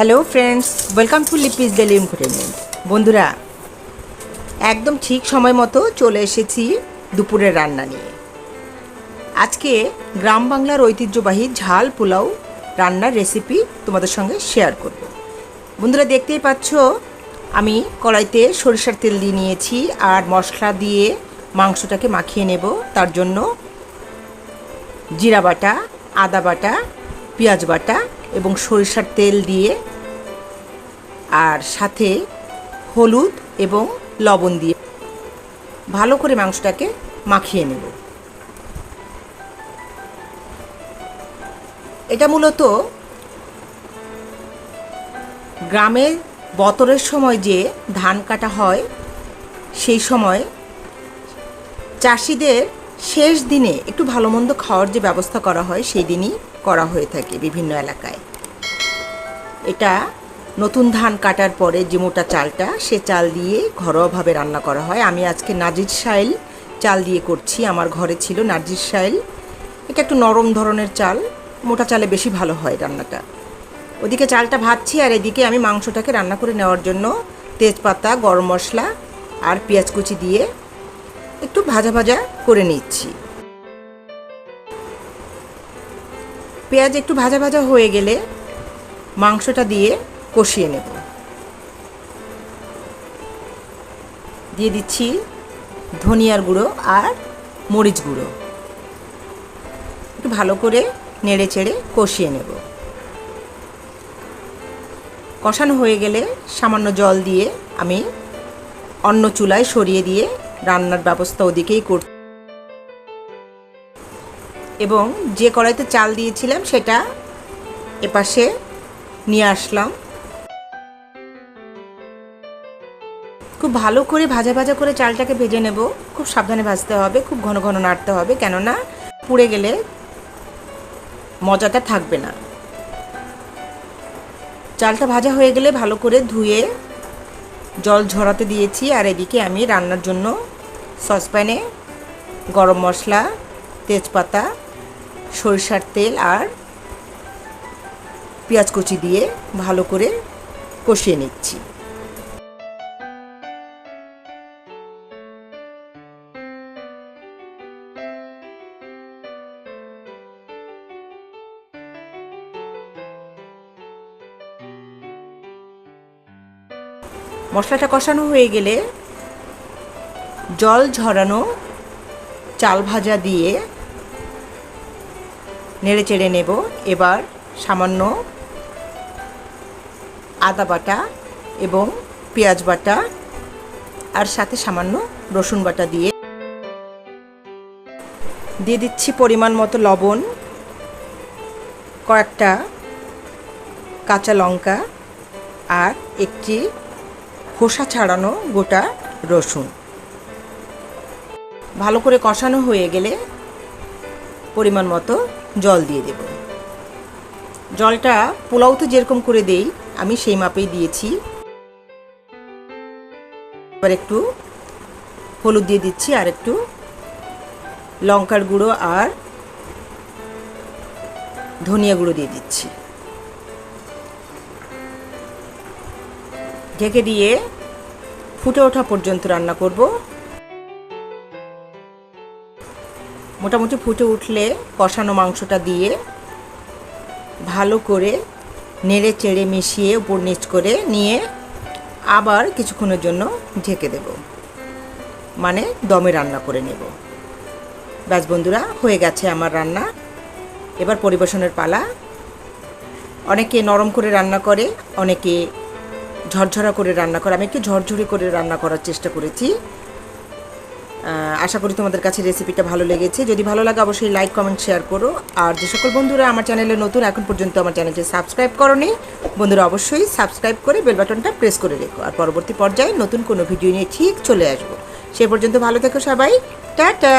Hello friends, welcome to Lipi's daily entertainment. বন্ধুরা, একদম ঠিক সময় মতো চলে এসেছি দুপুরের রান্না নিয়ে। আজকে গ্রাম বাংলার ঐতিহ্যবাহী ঝাল পোলাও রান্নার রেসিপি তোমাদের সঙ্গে শেয়ার করব। বন্ধুরা, দেখতেই পাচ্ছ আমি কড়াইতে সরিষার তেল দিয়ে নিয়েছি আর মশলা দিয়ে মাংসটাকে মাখিয়ে নেব। তার জন্য জিরা বাটা, আদা বাটা, পেঁয়াজ বাটা এবং সরিষার তেল দিয়ে আর সাথে হলুদ এবং লবণ দিয়ে ভালো করে মাংসটাকে মাখিয়ে নেব। এটা মূলত গ্রামের বতরের সময় যে ধান কাটা হয় সেই সময় চাষিদের শেষ দিনে একটু ভালো মন্দ খাওয়ার যে ব্যবস্থা করা হয় সেই দিনই করা হয়ে থাকে বিভিন্ন এলাকায়। এটা নতুন ধান কাটার পরে যে মোটা চালটা, সে চাল দিয়ে ঘরোয়াভাবে রান্না করা হয়। আমি আজকে নাজির শাইল চাল দিয়ে করছি। আমার ঘরে ছিল নাজির শাইল। এটা একটু নরম ধরনের চাল, মোটা চালে বেশি ভালো হয় রান্নাটা। ওদিকে চালটা ভাজছি আর এদিকে আমি মাংসটাকে রান্না করে নেওয়ার জন্য তেজপাতা, গরম মশলা আর পেঁয়াজ কুচি দিয়ে একটু ভাজা ভাজা করে নিচ্ছি। পেঁয়াজ একটু ভাজা ভাজা হয়ে গেলে মাংসটা দিয়ে কষিয়ে নেব। দিয়ে দিচ্ছি ধনিয়ার গুঁড়ো আর মরিচ গুঁড়ো। একটু ভালো করে নেড়ে চেড়ে কষিয়ে নেব। কষানো হয়ে গেলে সামান্য জল দিয়ে আমি অন্য চুলায় সরিয়ে দিয়ে রান্নার ব্যবস্থা ওদিকেই করছি এবং যে কড়াইতে চাল দিয়েছিলাম সেটা এপাশে নিয়ে আসলাম। খুব ভালো করে ভাজা ভাজা করে চালটাকে ভেজে নেব। খুব সাবধানে ভাজতে হবে, খুব ঘন ঘন নাড়তে হবে, কেননা পুড়ে গেলে মজাটা থাকবে না। চালটা ভাজা হয়ে গেলে ভালো করে ধুয়ে জল ঝরাতে দিয়েছি আর এদিকে আমি রান্নার জন্য সসপ্যানে গরম মশলা, তেজপাতা, সরিষার তেল আর পেঁয়াজ কুচি দিয়ে ভালো করে কষিয়ে নিচ্ছি। মশলাটা কষানো হয়ে গেলে জল ঝরানো চাল ভাজা দিয়ে নেড়ে চেড়ে নেব। এবার সামান্য আদা বাটা এবং পেঁয়াজ বাটা আর সাথে সামান্য রসুন বাটা দিয়ে দিচ্ছি পরিমাণ মতো লবণ, কয়েকটা কাঁচা লঙ্কা আর একটি খোসা ছাড়ানো গোটা রসুন। ভালো করে কষানো হয়ে গেলে পরিমাণ মতো জল দিয়ে দেব। জলটা পোলাওতে যেরকম করে দেই আমি সেই মাপেই দিয়েছি। এবার একটু হলুদ দিয়ে দিচ্ছি আর একটু লঙ্কার গুঁড়ো আর ধনিয়া গুঁড়ো দিয়ে দিচ্ছি। ঢেকে দিয়ে ফুটে ওঠা পর্যন্ত রান্না করব। মোটামুটি ফুটে উঠলে কষানো মাংসটা দিয়ে ভালো করে নেড়ে চেড়ে মিশিয়ে উপর নিচ করে নিয়ে আবার কিছুক্ষণের জন্য ঢেকে দেব, মানে দমে রান্না করে নেব। ব্যাস বন্ধুরা, হয়ে গেছে আমার রান্না। এবার পরিবেশনের পালা। অনেকে নরম করে রান্না করে, অনেকে ঝরঝরা করে রান্না করে। আমি একটু ঝরঝরে করে রান্না করার চেষ্টা করেছি। আশা করি তোমাদের কাছে রেসিপিটা ভালো লেগেছে। যদি ভালো লাগে অবশ্যই লাইক, কমেন্ট, শেয়ার করো। আর যে সকল বন্ধুরা আমার চ্যানেলে নতুন, এখন পর্যন্ত আমার চ্যানেলটি সাবস্ক্রাইব করোনি, বন্ধুরা অবশ্যই সাবস্ক্রাইব করে বেল বাটনটা প্রেস করে রেখো। আর পরবর্তী পর্যায়ে নতুন কোনো ভিডিও নিয়ে ঠিক চলে আসবো। সে পর্যন্ত ভালো থেকো সবাই। টাটা।